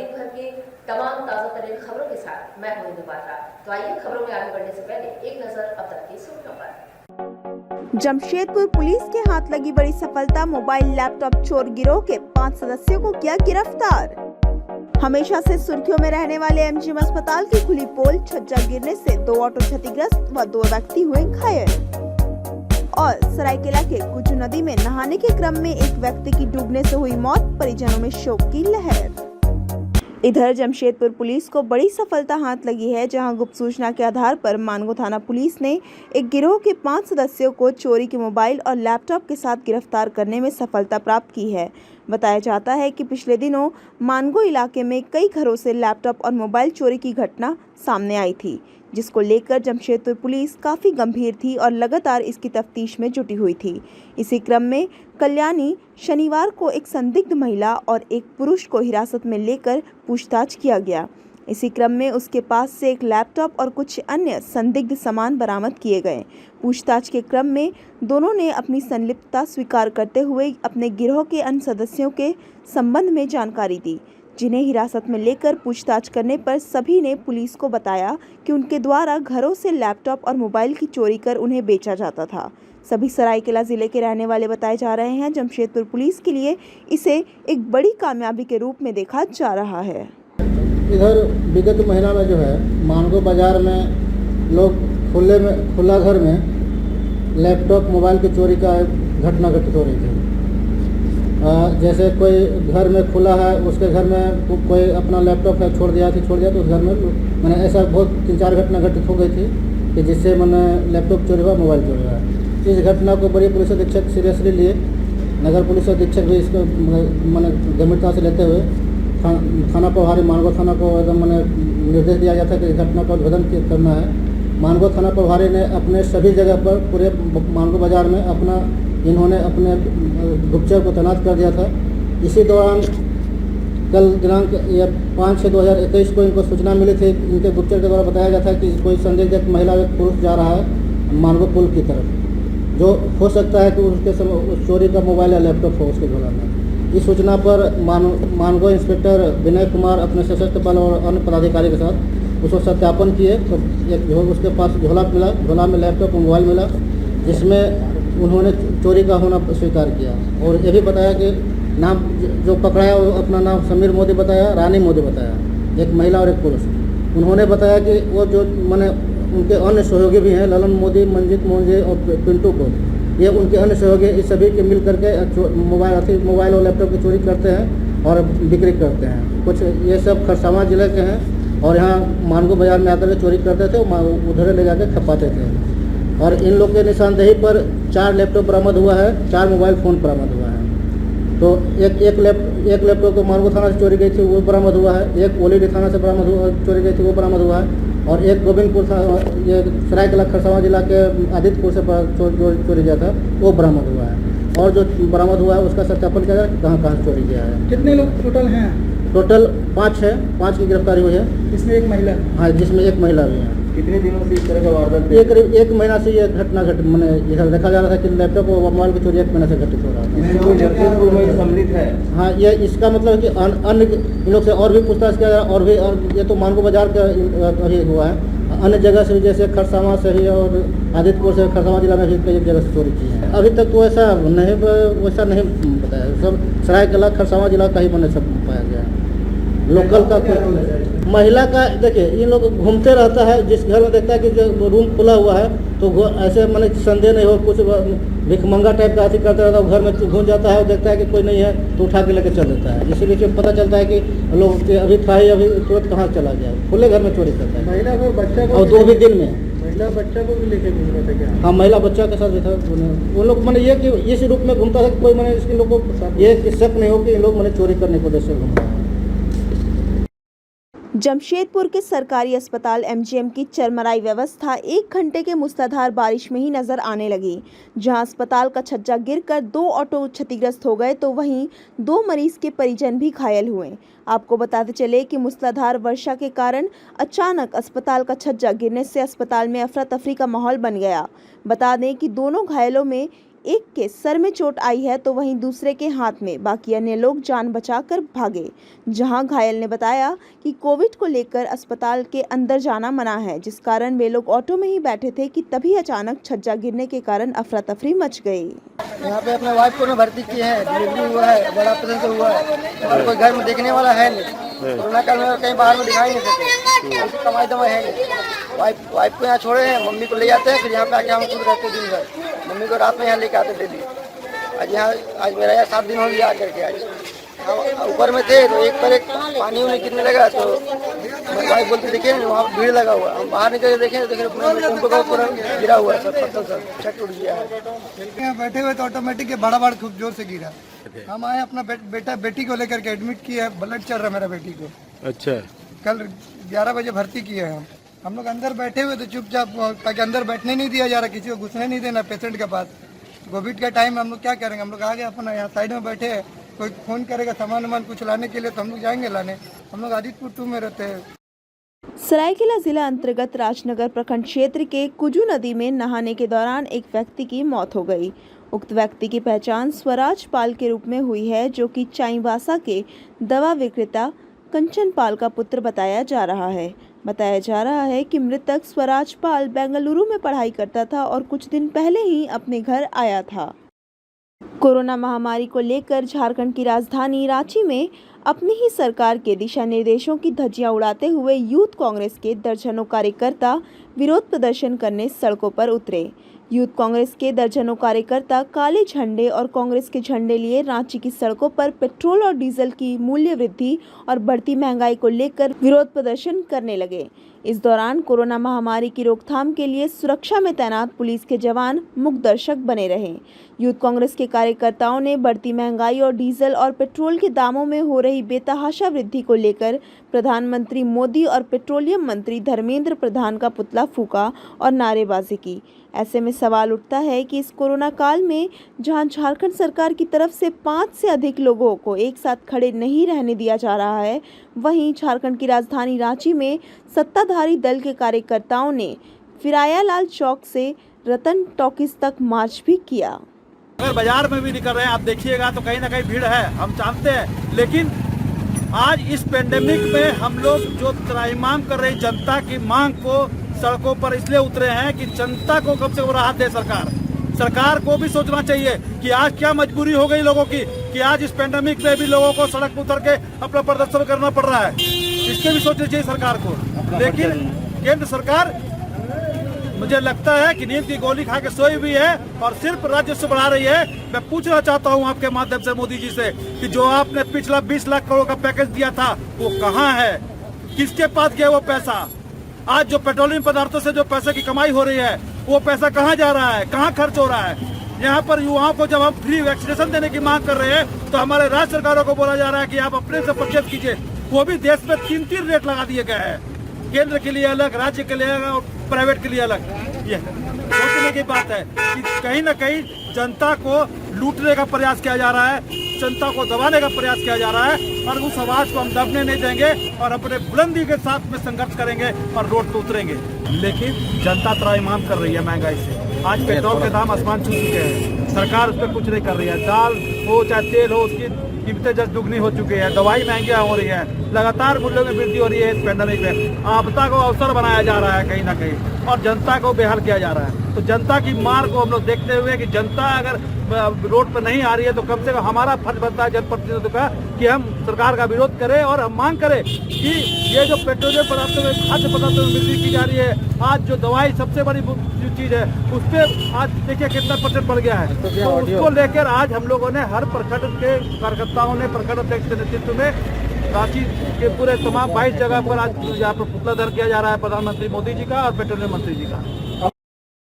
देश भर के तमाम ताज़ा तरीन खबरों के साथ मैं हूं दुबारा। तो आइए खबरों में आगे बढ़ने से पहले एक नजर अब तक की सुर्खियों पर। जमशेदपुर पुलिस के हाथ लगी बड़ी सफलता, मोबाइल लैपटॉप चोर गिरोह के 5 सदस्यों को किया गिरफ्तार। हमेशा से सुर्खियों में रहने वाले एमजीएम अस्पताल की खुली पोल, छज्जा गिरने से 2 ऑटो क्षतिग्रस्त व 2 व्यक्ति हुए घायल। और सरायकेला के कुजू नदी में नहाने के क्रम में एक व्यक्ति की डूबने से हुई मौत, परिजनों में शोक की लहर। इधर जमशेदपुर पुलिस को बड़ी सफलता हाथ लगी है, जहां गुप्त सूचना के आधार पर मानगो थाना पुलिस ने एक गिरोह के 5 सदस्यों को चोरी के मोबाइल और लैपटॉप के साथ गिरफ्तार करने में सफलता प्राप्त की है। बताया जाता है कि पिछले दिनों मानगो इलाके में कई घरों से लैपटॉप और मोबाइल चोरी की घटना सामने आई थी, जिसको लेकर जमशेदपुर पुलिस काफ़ी गंभीर थी और लगातार इसकी तफ्तीश में जुटी हुई थी। इसी क्रम में कल्याणी शनिवार को एक संदिग्ध महिला और एक पुरुष को हिरासत में लेकर पूछताछ किया गया। इसी क्रम में उसके पास से एक लैपटॉप और कुछ अन्य संदिग्ध सामान बरामद किए गए। पूछताछ के क्रम में दोनों ने अपनी संलिप्तता स्वीकार करते हुए अपने गिरोह के अन्य सदस्यों के संबंध में जानकारी दी, जिन्हें हिरासत में लेकर पूछताछ करने पर सभी ने पुलिस को बताया कि उनके द्वारा घरों से लैपटॉप और मोबाइल की चोरी कर उन्हें बेचा जाता था। सभी सरायकेला जिले के रहने वाले बताए जा रहे हैं। जमशेदपुर पुलिस के लिए इसे एक बड़ी कामयाबी के रूप में देखा जा रहा है। इधर विगत महीना में जो है मानगो बाजार में लोग खुला घर में लैपटॉप मोबाइल की चोरी का घटना घटित हो रही थी। जैसे कोई घर में खुला है, उसके घर में कोई अपना लैपटॉप है छोड़ दिया तो उस घर में मैंने ऐसा बहुत 3-4 घटना घटित हो गई थी कि जिससे मैंने लैपटॉप चोरी हुआ, मोबाइल चोरी हुआ। इस घटना को बड़ी पुलिस अधीक्षक सीरियसली लिए, नगर पुलिस अधीक्षक भी इसको मैंने गंभीरता से लेते हुए थाना प्रभारी मानगो थाना को एकदम मैंने निर्देश दिया गया था कि इस घटना का उद्भेदन करना है। मानगो थाना प्रभारी ने अपने सभी जगह पर पूरे मानगो बाजार में इन्होंने अपने गुप्तचर को तैनात कर दिया था। इसी दौरान कल दिनांक 5/6/2021 को इनको सूचना मिली थी। इनके गुप्तचर के द्वारा बताया गया था कि कोई संदिग्ध एक महिला एक पुरुष जा रहा है मानगो पुल की तरफ, जो हो सकता है कि उसके समय चोरी का मोबाइल या लैपटॉप हो उसके झोला में। इस सूचना पर मानगो इंस्पेक्टर विनय कुमार अपने सशस्त्र बल और अन्य पदाधिकारी के साथ उसको सत्यापन किए तो उसके पास झोला मिला, झोला में लैपटॉप और मोबाइल मिला, जिसमें उन्होंने चोरी का होना स्वीकार किया। और ये भी बताया कि नाम जो पकड़ाया वो अपना नाम समीर मोदी बताया, रानी मोदी बताया, एक महिला और एक पुरुष। उन्होंने बताया कि वो जो मैंने उनके अन्य सहयोगी भी हैं, ललन मोदी, मंजीत मोदी और पिंटू को, ये उनके अन्य सहयोगी इस सभी के मिल करके मोबाइल और लैपटॉप की चोरी करते हैं और बिक्री करते हैं। कुछ ये सब खरसावां जिले के हैं और यहाँ मानगो बाजार में आकर के चोरी करते थे, उधर ले जाकर खपाते थे। और इन लोग के निशानदेही पर 4 लैपटॉप बरामद हुआ है, 4 मोबाइल फ़ोन बरामद हुआ है। तो एक लैपटॉप तो मानगो थाना से चोरी गई थी, वो बरामद हुआ है। एक ओलीडी थाना से चोरी गई थी, वो बरामद हुआ है। और एक गोविंदपुर ये सरायकेला खरसावां जिला के आदित्यपुर से चोरी गया था, वो बरामद हुआ है। और जो बरामद हुआ है उसका सत्यापन किया जाए कहाँ चोरी किया है। कितने लोग टोटल हैं? टोटल 5 है, 5 की गिरफ्तारी हुई है। इसमें एक महिला? हाँ, जिसमें एक महिला भी है। कितने दिनों से इस तरह का वारदात? एक महीना से ये घटना मैंने इधर देखा जा रहा था कि लैपटॉप और मोबाइल की चोरी 1 महीना से घटित हो रहा था। सम्मिलित है? हाँ, ये इसका मतलब है कि अन्य इन लोग से और भी पूछताछ किया जा रहा है। और ये तो मानगो बाजार का अभी हुआ है, अन्य जगह से जैसे खरसावां से ही और आदित्यपुर से खरसावां जिला में भी कई जगह से चोरी की है। अभी तक तो वैसा नहीं बताया, सब सरायकेला खरसावां जिला का ही मैंने सब पाया गया है। लोकल का महिला का देखिए, इन लोग घूमते रहता है, जिस घर में देखता है कि जो रूम खुला हुआ है तो ऐसे मैंने संदेह नहीं हो, कुछ भिखमंगा टाइप का ऐसी करता रहता है, घर में घुस जाता है और देखता है कि कोई नहीं है तो उठा के लेकर चल देता है। इसी बीच में पता चलता है कि लोग अभी था ही, अभी तुरंत कहाँ चला गया, खुले घर में चोरी करता है। महिला को बच्चा को और 2 भी दिन में महिला बच्चा को भी लेके घूम रहा था क्या? हाँ, महिला बच्चा के साथ भी था। वो लोग मैंने ये कि इस रूप में घूमता था कि कोई मैंने इसके लोगों को ये शक नहीं हो कि इन लोग मैंने चोरी करने को उद्देश्य घूमता है। जमशेदपुर के सरकारी अस्पताल एमजीएम की चरमराई व्यवस्था 1 घंटे के मूसलाधार बारिश में ही नजर आने लगी। जहां अस्पताल का छज्जा गिरकर 2 ऑटो क्षतिग्रस्त हो गए तो वहीं 2 मरीज के परिजन भी घायल हुए। आपको बताते चले कि मूसलाधार वर्षा के कारण अचानक अस्पताल का छज्जा गिरने से अस्पताल में अफरा तफरी का माहौल बन गया। बता दें कि दोनों घायलों में एक के सर में चोट आई है तो वहीं दूसरे के हाथ में, बाकी अन्य लोग जान बचाकर भागे। जहां घायल ने बताया कि कोविड को लेकर अस्पताल के अंदर जाना मना है, जिस कारण वे लोग ऑटो में ही बैठे थे कि तभी अचानक छज्जा गिरने के कारण अफरा तफरी मच गई। यहाँ पे अपने वाइफ को भर्ती किए हैं, डिलीवरी हुआ है, बड़ा ऑपरेशन से हुआ है और कोई घर में देखने वाला है नहीं। कोरोना काल में कहीं बाहर में दिखाई नहीं देते, ऐसी कमाई दवाई है नहीं। वाइफ को यहाँ छोड़े हैं, मम्मी को ले जाते हैं, फिर यहाँ पे आके हम खुद रहते दिन भर। मम्मी को रात में यहाँ लेके आते डेली। आज मेरा यहाँ 7 दिन हो गया आकर के। आज हम ऊपर में थे तो एक पर एक पानी उन्हें गिरने लगा, तो वाइफ बोलते देखे वहाँ भीड़ लगा हुआ। हम बाहर निकल के देखें तो देखे पूरा गिरा हुआ है, सब पत्थर सब छत टूट गया है। यहाँ बैठे हुए तो ऑटोमेटिक बड़ा बड़ा खूब जोर से गिरा। हम आए अपना बेटी को लेकर के एडमिट किया है, ब्लड चल रहा है मेरा बेटी को। अच्छा, कल 11 बजे भर्ती किए हैं हम लोग अंदर बैठे हुए तो चुपचाप, ताकि अंदर बैठने नहीं दिया जा रहा, किसी को घुसने नहीं देना पेशेंट के पास। कोविड का टाइम हम लोग क्या करेंगे, हम लोग आगे अपना यहाँ साइड में बैठे हैं, कोई फोन करेगा सामान वामान कुछ लाने के लिए तो हम लोग जाएंगे लाने। हम लोग आदित्यपुर 2 में रहते हैं। सरायकेला जिला अंतर्गत राजनगर प्रखंड क्षेत्र के कुजू नदी में नहाने के दौरान एक व्यक्ति की मौत हो गई। उक्त व्यक्ति की पहचान स्वराज पाल के रूप में हुई है, जो कि चाईबासा के दवा विक्रेता कंचन पाल का पुत्र बताया जा रहा है। बताया जा रहा है कि मृतक स्वराज पाल बेंगलुरु में पढ़ाई करता था और कुछ दिन पहले ही अपने घर आया था। कोरोना महामारी को लेकर झारखंड की राजधानी रांची में अपनी ही सरकार के दिशा निर्देशों की धज्जियां उड़ाते हुए यूथ कांग्रेस के दर्जनों कार्यकर्ता विरोध प्रदर्शन करने सड़कों पर उतरे। यूथ कांग्रेस के दर्जनों कार्यकर्ता काले झंडे और कांग्रेस के झंडे लिए रांची की सड़कों पर पेट्रोल और डीजल की मूल्य वृद्धि और बढ़ती महंगाई को लेकर विरोध प्रदर्शन करने लगे। इस दौरान कोरोना महामारी की रोकथाम के लिए सुरक्षा में तैनात पुलिस के जवान मुख्य दर्शक बने रहे। यूथ कांग्रेस के कार्यकर्ताओं ने बढ़ती महंगाई और डीजल और पेट्रोल के दामों में हो रही बेतहाशा वृद्धि को लेकर प्रधानमंत्री मोदी और पेट्रोलियम मंत्री धर्मेंद्र प्रधान का पुतला फूंका और नारेबाजी की। ऐसे में सवाल उठता है कि इस कोरोना काल में जहां झारखंड सरकार की तरफ से 5 से अधिक लोगों को एक साथ खड़े नहीं रहने दिया जा रहा है, वहीं झारखंड की राजधानी रांची में सत्ताधारी दल के कार्यकर्ताओं ने फिरायालाल चौक से रतन टॉकीज तक मार्च भी किया। अगर बाजार में भी निकल रहे हैं आप देखिएगा तो कहीं ना कहीं भीड़ है, हम जानते हैं। लेकिन आज इस पेंडेमिक में हम लोग जो त्राहिमाम कर रहे जनता की मांग को सड़कों पर इसलिए उतरे हैं कि जनता को कम से कम राहत दे सरकार को भी सोचना चाहिए कि आज क्या मजबूरी हो गई लोगों की कि आज इस पेंडेमिक में भी लोगों को सड़क पर उतर के अपना प्रदर्शन करना पड़ रहा है। इसके भी सोचना चाहिए सरकार को। लेकिन केंद्र सरकार मुझे लगता है कि नींद की गोली खा के सोई हुई है और सिर्फ राजस्व बढ़ा रही है। मैं पूछना चाहता हूं आपके माध्यम से मोदी जी से कि जो आपने पिछला 20 लाख करोड़ का पैकेज दिया था वो कहां है, किसके पास गया वो पैसा? आज जो पेट्रोलियम पदार्थों से जो पैसे की कमाई हो रही है वो पैसा कहां जा रहा है, कहां खर्च हो रहा है? यहाँ पर युवाओं को जब हम फ्री वैक्सीनेशन देने की मांग कर रहे हैं तो हमारे राज्य सरकारों को बोला जा रहा है कि आप अपने से परचेज कीजिए। वो भी देश में 3 रेट लगा दिए गए हैं, केंद्र के लिए अलग, राज्य के लिए अलग और प्राइवेट के लिए अलग। ये सोचने की बात है कि कहीं ना कहीं जनता को लूटने का प्रयास किया जा रहा है, जनता को दबाने का प्रयास किया जा रहा है और उस आवाज को हम दबने नहीं देंगे और अपने बुलंदी के साथ में संघर्ष करेंगे और रोड पर उतरेंगे। लेकिन जनता त्राहिमाम कर रही है महंगाई से। आज पेट्रोल के दाम आसमान छू चुके हैं, सरकार उस पर कुछ नहीं कर रही है। दाल हो चाहे तेल हो, उसकी कीमतें जस्ट दुगनी हो चुकी है, दवाई महंगियाँ हो रही है, लगातार मूल्यों में वृद्धि हो रही है। इस पेंडेमिक में आपदा को अवसर बनाया जा रहा है कहीं ना कहीं और जनता को बेहाल किया जा रहा है। तो जनता की मार को हम लोग देखते हुए कि जनता अगर रोड पर नहीं आ रही है तो कम से कम हमारा फर्ज बनता है जनप्रतिनिधियों का कि हम सरकार का विरोध करें और हम मांग करें कि ये जो पेट्रोलियम पदार्थों में, खाद्य पदार्थों में वृद्धि की जा रही है, आज जो दवाई सबसे बड़ी जो चीज है उस पर आज देखिए कितना % बढ़ गया है। तो उसको लेकर आज हम लोगों ने हर प्रखंड के कार्यकर्ताओं ने प्रखंड अध्यक्ष के नेतृत्व में रांची के पूरे तमाम 22 जगह पर आज यहाँ पर पुतला दहन किया जा रहा है प्रधानमंत्री मोदी जी का और पेट्रोलियम मंत्री जी का।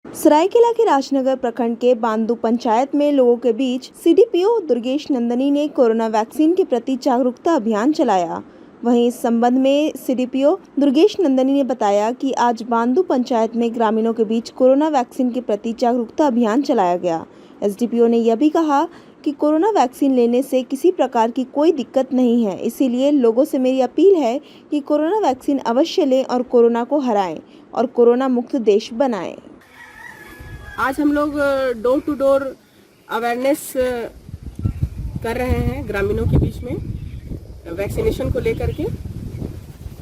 सरायकेला के राजनगर प्रखंड के बांदू पंचायत में लोगों के बीच सीडीपीओ दुर्गेश नंदनी ने कोरोना वैक्सीन के प्रति जागरूकता अभियान चलाया। वहीं इस संबंध में सीडीपीओ दुर्गेश नंदनी ने बताया कि आज बांदू पंचायत में ग्रामीणों के बीच कोरोना वैक्सीन के प्रति जागरूकता अभियान चलाया गया। एसडीपीओ ने यह भी कहा कि कोरोना वैक्सीन लेने से किसी प्रकार की कोई दिक्कत नहीं है, इसीलिए लोगों से मेरी अपील है कि कोरोना वैक्सीन अवश्य लें और कोरोना को हराएं और कोरोना मुक्त देश बनाएं। आज हम लोग डोर टू डोर अवेयरनेस कर रहे हैं ग्रामीणों के बीच में वैक्सीनेशन को लेकर के,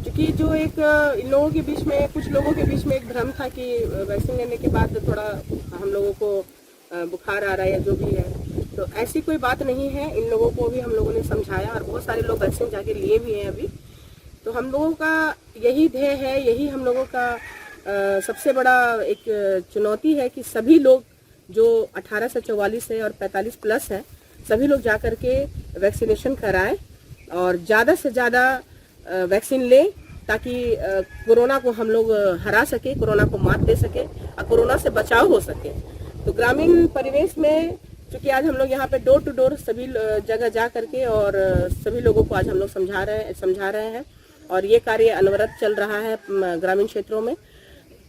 क्योंकि जो एक इन लोगों के बीच में, कुछ लोगों के बीच में एक भ्रम था कि वैक्सीन लेने के बाद थोड़ा हम लोगों को बुखार आ रहा है या जो भी है, तो ऐसी कोई बात नहीं है। इन लोगों को भी हम लोगों ने समझाया और बहुत सारे लोग वैक्सीन जाके लिए भी हैं अभी। तो हम लोगों का यही ध्येय है, यही हम लोगों का सबसे बड़ा एक चुनौती है कि सभी लोग जो 18 से 44 है और 45 प्लस है, सभी लोग जा करके वैक्सीनेशन कराएं और ज़्यादा से ज़्यादा वैक्सीन लें, ताकि कोरोना को हम लोग हरा सके, कोरोना को मात दे सके और कोरोना से बचाव हो सके। तो ग्रामीण परिवेश में चूँकि आज हम लोग यहाँ पे डोर टू डोर सभी जगह जा करके और सभी लोगों को आज हम लोग समझा रहे हैं और ये कार्य अनवरत चल रहा है ग्रामीण क्षेत्रों में।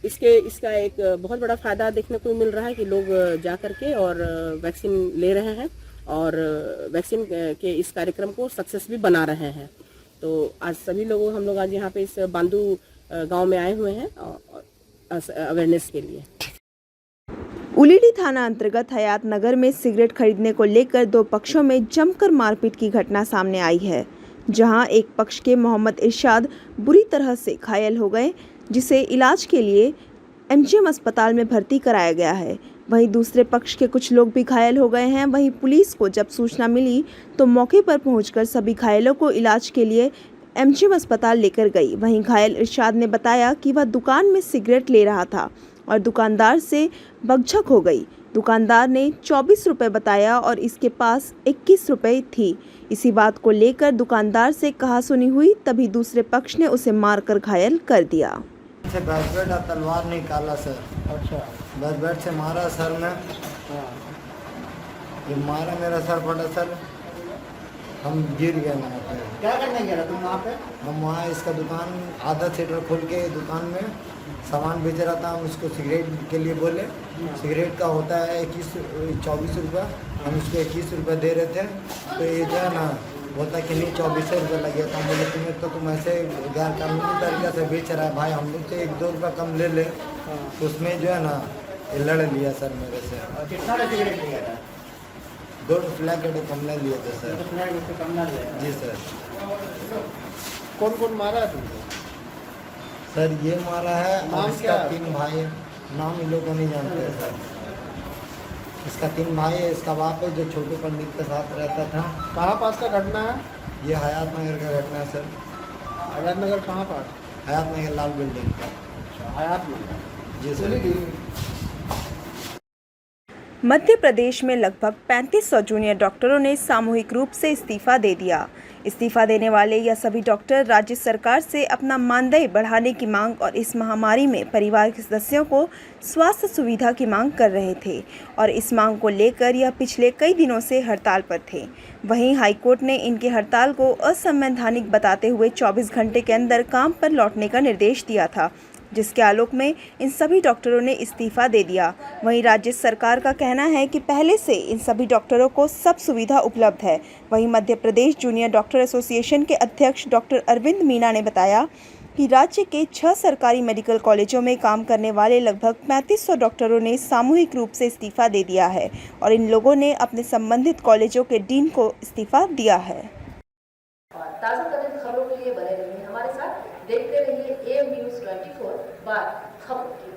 इसका एक बहुत बड़ा फायदा देखने को मिल रहा है कि लोग जा करके और वैक्सीन ले रहे हैं और वैक्सीन के इस कार्यक्रम को सक्सेस भी बना रहे हैं। तो आज सभी लोग हम लोग आज यहाँ पे इस बांदू गांव में आए हुए हैं अवेयरनेस के लिए। उलीडी थाना अंतर्गत हयात नगर में सिगरेट खरीदने को लेकर दो पक्षों में जमकर मारपीट की घटना सामने आई है, जहां एक पक्ष के मोहम्मद इरशाद बुरी तरह से घायल हो गए, जिसे इलाज के लिए एमजीएम अस्पताल में भर्ती कराया गया है। वहीं दूसरे पक्ष के कुछ लोग भी घायल हो गए हैं। वहीं पुलिस को जब सूचना मिली तो मौके पर पहुंचकर सभी घायलों को इलाज के लिए एमजीएम अस्पताल लेकर गई। वहीं घायल इरशाद ने बताया कि वह दुकान में सिगरेट ले रहा था और दुकानदार से बकझक हो गई। दुकानदार ने 24 रुपये बताया और इसके पास 21 रुपये थी। इसी बात को लेकर दुकानदार से कहासुनी हुई, तभी दूसरे पक्ष ने उसे मारकर घायल कर दिया। बैट तलवार निकाला सर। अच्छा। बैट से मारा सर में। ये मारा, मेरा सर फटा सर, हम गिर गए वहाँ पे। क्या करने गया था तुम वहाँ पे? हम वहाँ इसका दुकान आधा सीटर खोल के दुकान में सामान बेच रहा था। हम उसको सिगरेट के लिए बोले, सिगरेट का होता है 24 रुपये, हम उसको 21 रुपये दे रहे थे। तो ये जो है ना बोलता कि नहीं 24 रुपये लगे। तो हम बोले तुम्हें तो तुम ऐसे गैर कानूनी तरीके से बेच रहा है भाई, हम लोग से 1-2 रुपये कम ले ले। तो उसमें जो है ना ये लड़ लिया सर मेरे से। कितना का सिगरेट लिया था? 2 फ्लैग कम ले लिए थे सर। कम ना लिया? जी सर। कौन कौन मारा है तुमको? सर ये मारा है और नाम इसका क्या? 3 भाई है। नाम इन लोग को नहीं जानते हैं सर। इसका 3 भाई है, इसका बाप है जो छोटे पंडित के साथ रहता था। कहाँ पास का घटना है? ये हयात नगर का घटना है सर। हयात नगर कहाँ पास? हयात नगर लाल बिल्डिंग का। हयात नगर। जी सर। मध्य प्रदेश में लगभग 3500 जूनियर डॉक्टरों ने सामूहिक रूप से इस्तीफा दे दिया। इस्तीफा देने वाले यह सभी डॉक्टर राज्य सरकार से अपना मानदेय बढ़ाने की मांग और इस महामारी में परिवार के सदस्यों को स्वास्थ्य सुविधा की मांग कर रहे थे और इस मांग को लेकर यह पिछले कई दिनों से हड़ताल पर थे। वहीं हाईकोर्ट ने इनके हड़ताल को असंवैधानिक बताते हुए 24 घंटे के अंदर काम पर लौटने का निर्देश दिया था, जिसके आलोक में इन सभी डॉक्टरों ने इस्तीफा दे दिया। वहीं राज्य सरकार का कहना है कि पहले से इन सभी डॉक्टरों को सब सुविधा उपलब्ध है। वहीं Madhya Pradesh junior doctor association के अध्यक्ष डॉक्टर अरविंद मीना ने बताया कि राज्य के 6 सरकारी मेडिकल कॉलेजों में काम करने वाले लगभग 3500 डॉक्टरों ने सामूहिक रूप से इस्तीफा दे दिया है और इन लोगों ने अपने संबंधित कॉलेजों के डीन को इस्तीफा दिया है। और ताज़ा तरीन खबरों के लिए बने रहिए हमारे साथ, देखते रहिए AM News 24 बात खबरों की।